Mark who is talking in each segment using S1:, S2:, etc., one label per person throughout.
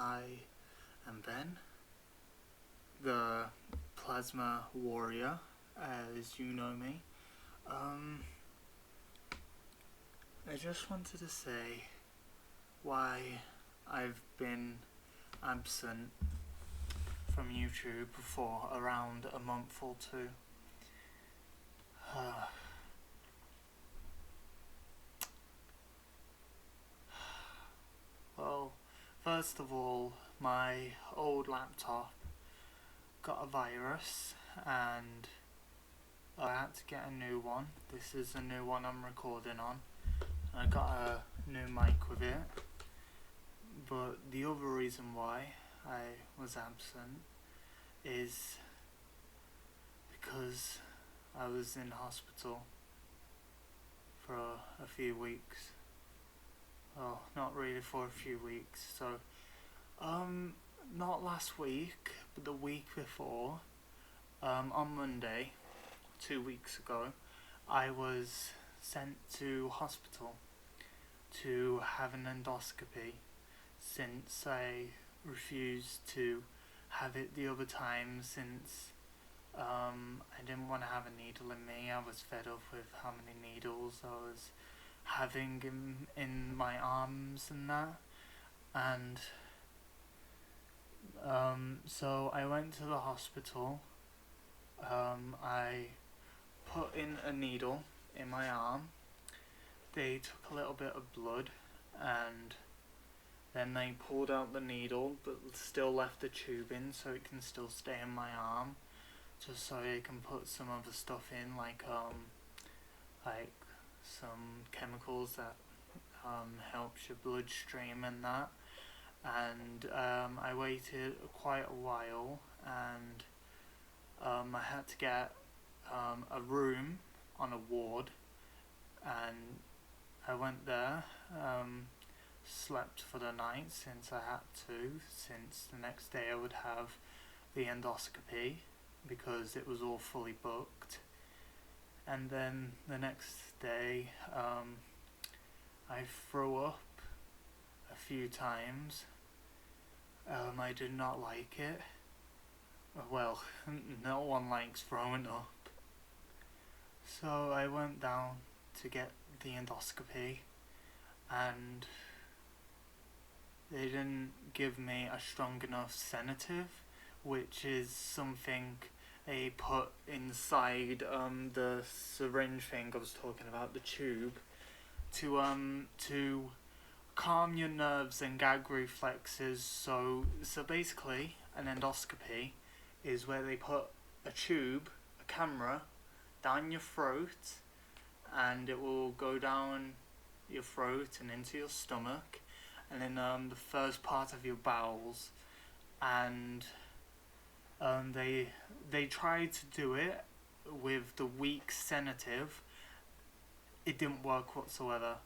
S1: I am Ben, the Plasma Warrior, as you know me. I just wanted to say why I've been absent from YouTube for around a month or two. Well, first of all, my old laptop got a virus and I had to get a new one. This is a new one I'm recording on. I got a new mic with it. But the other reason why I was absent is because I was in hospital for a few weeks. Well, not really for a few weeks. So, not last week, but the week before, on Monday, 2 weeks ago, I was sent to hospital to have an endoscopy since I refused to have it the other time since I didn't want to have a needle in me. I was fed up with how many needles I was having in my arms and that. And so I went to the hospital. I put in a needle in my arm. They took a little bit of blood and then they pulled out the needle but still left the tube in so it can still stay in my arm, just so they can put some other stuff in like some chemicals that helps your bloodstream and that. And I waited quite a while and I had to get a room on a ward, and I went there, slept for the night since I had to, since the next day I would have the endoscopy because it was all fully booked. And then the next day I threw up a few times. I did not like it. Well, no one likes throwing up. So I went down to get the endoscopy and they didn't give me a strong enough sedative, which is something they put inside the syringe thing I was talking about, the tube, to calm your nerves and gag reflexes. So basically an endoscopy is where they put a tube, a camera, down your throat, and it will go down your throat and into your stomach and then the first part of your bowels. And they tried to do it with the weak sedative. It didn't work whatsoever.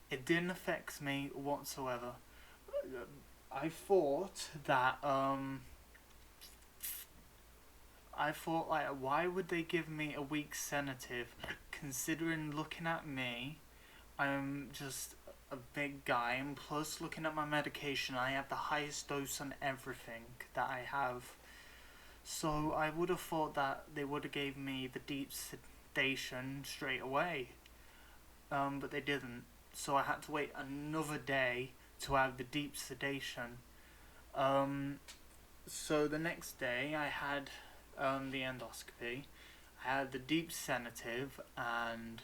S1: It didn't affect me whatsoever. I thought that like, why would they give me a weak sedative, considering looking at me, I'm just a big guy, and plus looking at my medication, I have the highest dose on everything that I have. So I would have thought that they would have gave me the deep sedation straight away, but they didn't. So I had to wait another day to have the deep sedation. So the next day I had the endoscopy. I had the deep sedative, and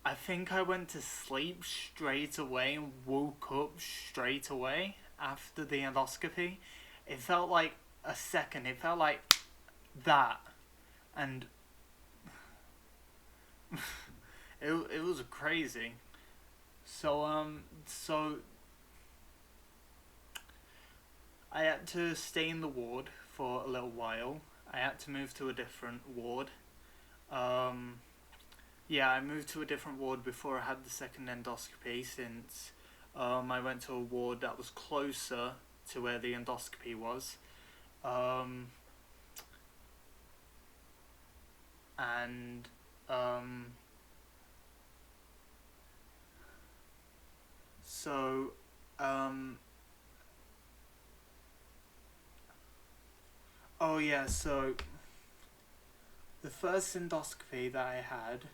S1: I think I went to sleep straight away and woke up straight away after the endoscopy. It felt like a second. It felt like that, and it was crazy. So I had to stay in the ward for a little while. I had to move to a different ward. I moved to a different ward before I had the second endoscopy, since I went to a ward that was closer to where the endoscopy was. So, um, oh yeah, so the first endoscopy that I had,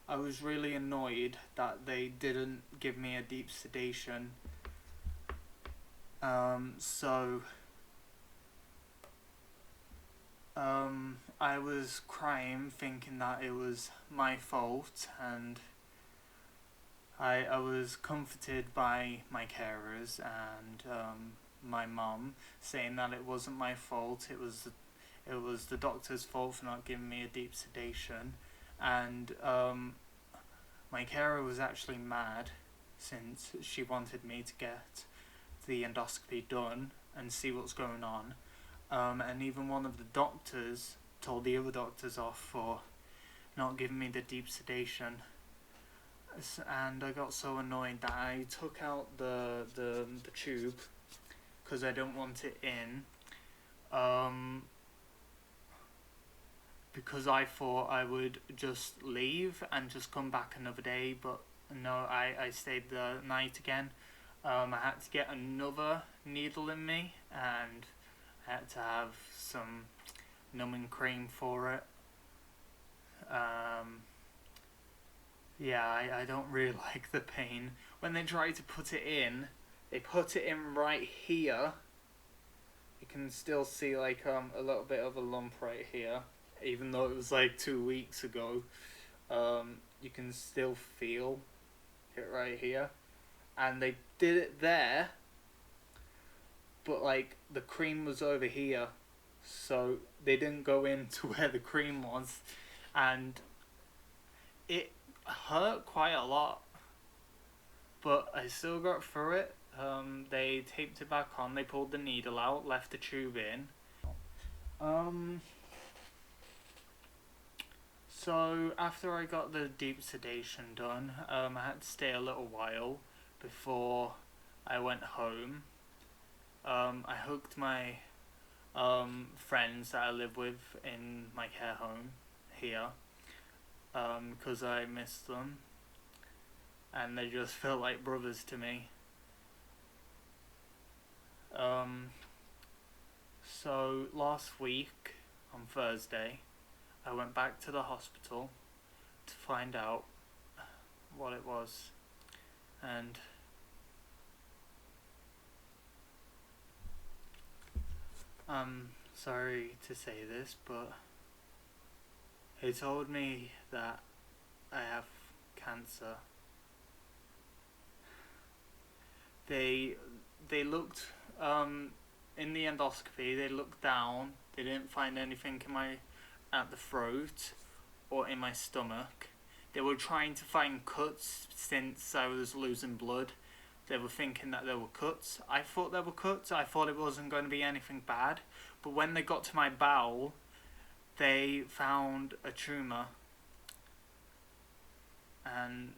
S1: I was really annoyed that they didn't give me a deep sedation. So I was crying thinking that it was my fault, and I was comforted by my carers and my mum, saying that it wasn't my fault, it was the doctor's fault for not giving me a deep sedation. And my carer was actually mad, since she wanted me to get the endoscopy done and see what's going on. And even one of the doctors told the other doctors off for not giving me the deep sedation. And I got so annoyed that I took out the tube because I don't want it in. Because I thought I would just leave and just come back another day, but no, I stayed the night again. I had to get another needle in me, and I had to have some numbing cream for it. Yeah, I don't really like the pain. When they try to put it in, they put it in right here. You can still see like a little bit of a lump right here, even though it was like 2 weeks ago. You can still feel it right here, and they did it there, but like the cream was over here, so they didn't go into where the cream was, and it hurt quite a lot, but I still got through it. They taped it back on, they pulled the needle out, left the tube in. So after I got the deep sedation done, I had to stay a little while before I went home. I hugged my friends that I live with in my care home here, because I missed them, and they just felt like brothers to me. So last week on Thursday, I went back to the hospital to find out what it was, and I'm sorry to say this, but they told me that I have cancer. They looked in the endoscopy. They looked down. They didn't find anything in my at the throat or in my stomach. They were trying to find cuts since I was losing blood. They were thinking that there were cuts. I thought there were cuts. I thought it wasn't going to be anything bad. But when they got to my bowel, they found a tumour. And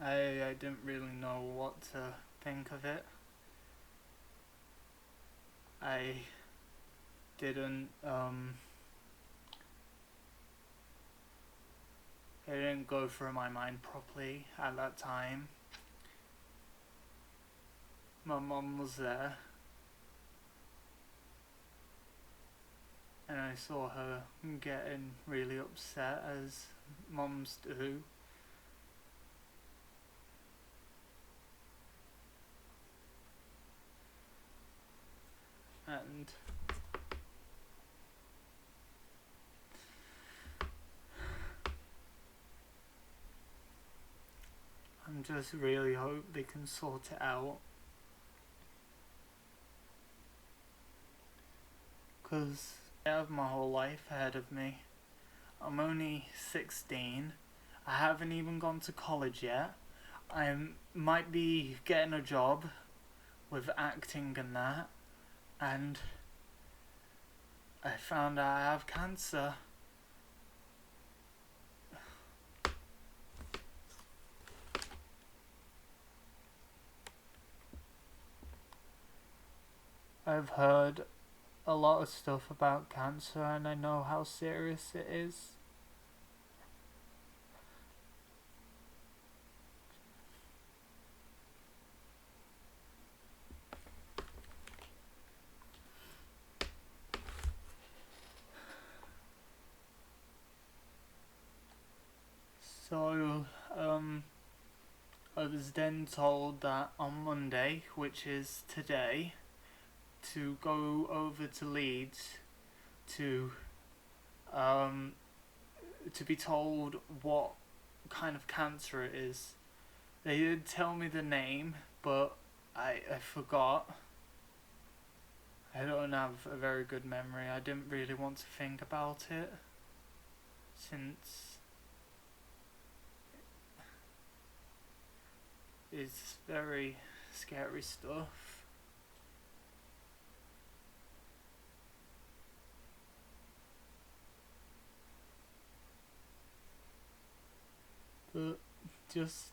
S1: I didn't really know what to think of it. I didn't it didn't go through my mind properly at that time. My mum was there, and I saw her getting really upset, as mums do. And I'm just really hope they can sort it out, because I have my whole life ahead of me. I'm only 16. I haven't even gone to college yet. I might be getting a job with acting and that, and I found out I have cancer. I've heard a lot of stuff about cancer and I know how serious it is. So, I was then told that on Monday, which is today, to go over to Leeds to um, to be told what kind of cancer it is. They did tell me the name, but I forgot. I don't have a very good memory. I didn't really want to think about it since it's very scary stuff. But just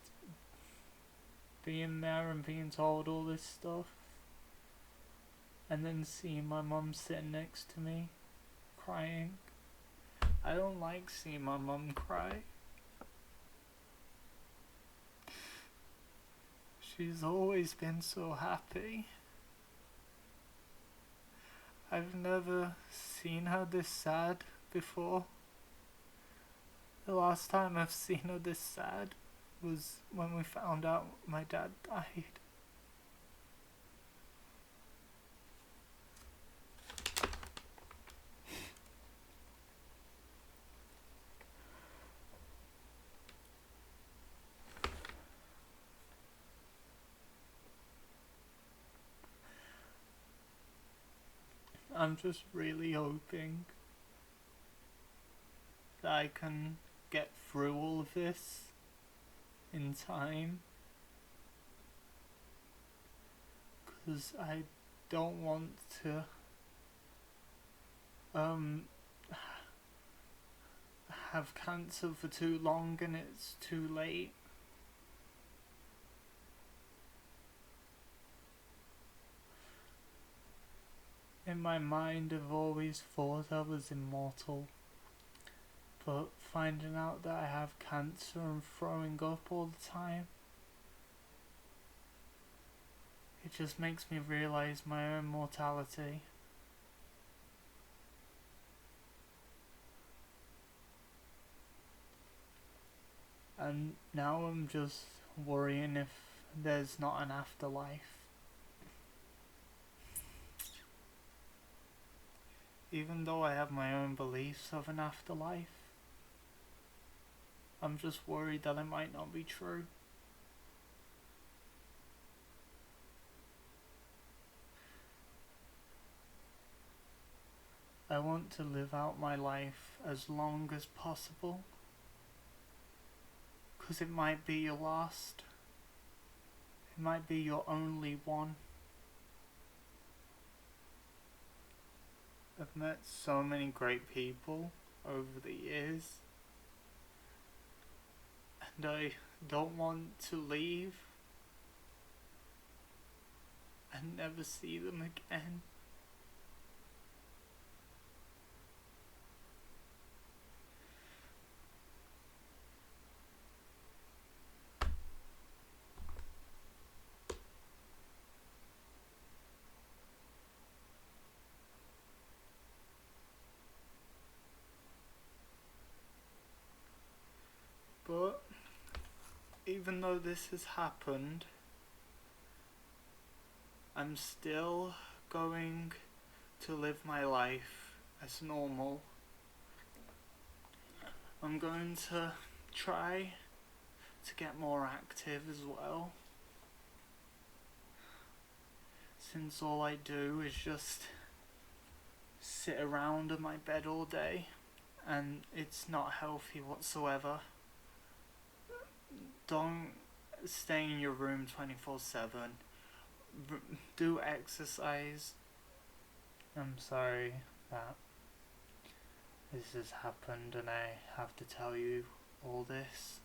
S1: being there and being told all this stuff, and then seeing my mum sitting next to me, crying. I don't like seeing my mum cry. She's always been so happy. I've never seen her this sad before. The last time I've seen her this sad was when we found out my dad died. I'm just really hoping that I can get through all of this in time, because I don't want to have cancer for too long and it's too late. In my mind I've always thought I was immortal, but finding out that I have cancer and throwing up all the time, it just makes me realise my own mortality. And now I'm just worrying if there's not an afterlife. Even though I have my own beliefs of an afterlife, I'm just worried that it might not be true. I want to live out my life as long as possible, because it might be your last. It might be your only one. I've met so many great people over the years, and I don't want to leave and never see them again. But even though this has happened, I'm still going to live my life as normal. I'm going to try to get more active as well, since all I do is just sit around on my bed all day and it's not healthy whatsoever. Don't stay in your room 24/7. Do exercise. I'm sorry that this has happened and I have to tell you all this.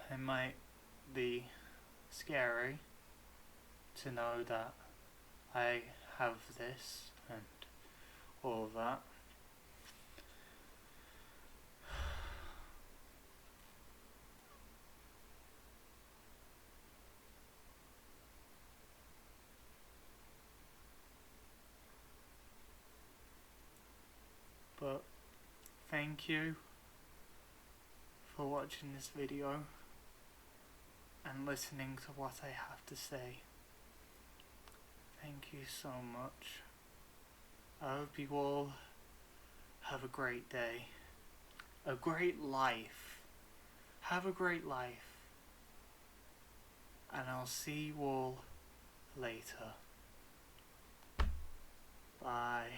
S1: It might be scary, to know that I have this and all of that. But thank you for watching this video and listening to what I have to say. Thank you so much. I hope you all have a great day, a great life. Have a great life, and I'll see you all later. Bye.